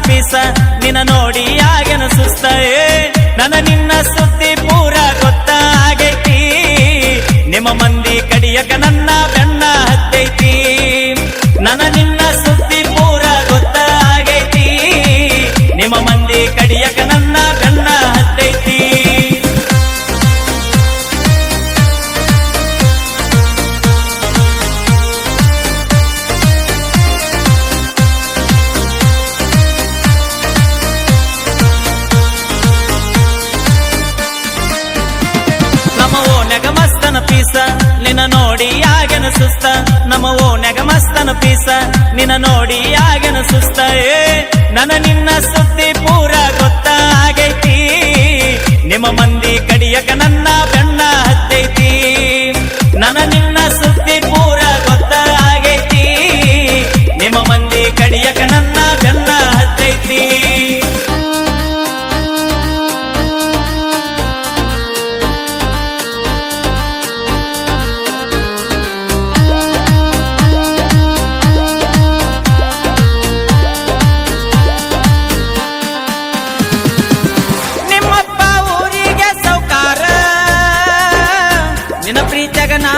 piece ನಿನ್ನ ನೋಡಿ ಆಗೇನ ಸುಸ್ತ ನನ್ನ ನಿನ್ನ ಸುದ್ದಿ ಪೂರ ಗೊತ್ತಾಗೈತಿ ನಿಮ್ಮ ಮಂದಿ ಕಡಿಯಕ ನನ್ನ ಬೆನ್ನ ಹತ್ತೈತಿ ನನ್ನ ನಿನ್ನ ಸುದ್ದಿ ಪೂರ ಗೊತ್ತಾಗೈತಿ ನಿಮ್ಮ ಮಂದಿ ಕಡಿಯಕ ನನ್ನ ಬೆನ್ನ ಹತ್ತೈತಿ ಮಸ್ತನ ಪೀಸ ನಿನ್ನ ನೋಡಿ ಆಗೇನ ಸುಸ್ತ ನಮ್ಮ ಓನ್ಯಾಗ ಮಸ್ತನ ಪೀಸ ನಿನ್ನ ನೋಡಿ ಆಗೇನ ಸುಸ್ತ ನನ್ನ ನಿನ್ನ ಸುದ್ದಿ ಪೂರ ಗೊತ್ತಾಗೈತಿ ನಿಮ್ಮ ಮಂದಿ ಕಡಿಯಕ ನನ್ನ ಬೆನ್ನ ಹತ್ತೈತಿ ನನ್ನ ನಿನ್ನ ಸುದ್ದಿ ಪೂರ ಗೊತ್ತಾಗೈತಿ ನಿಮ್ಮ ಮಂದಿ ಕಡಿಯಕ ನನ್ನ ಬೆನ್ನ ಹತ್ತೈತಿ ನಿನ್ನ ಪ್ರೀತಿಯಾಗ ನಾ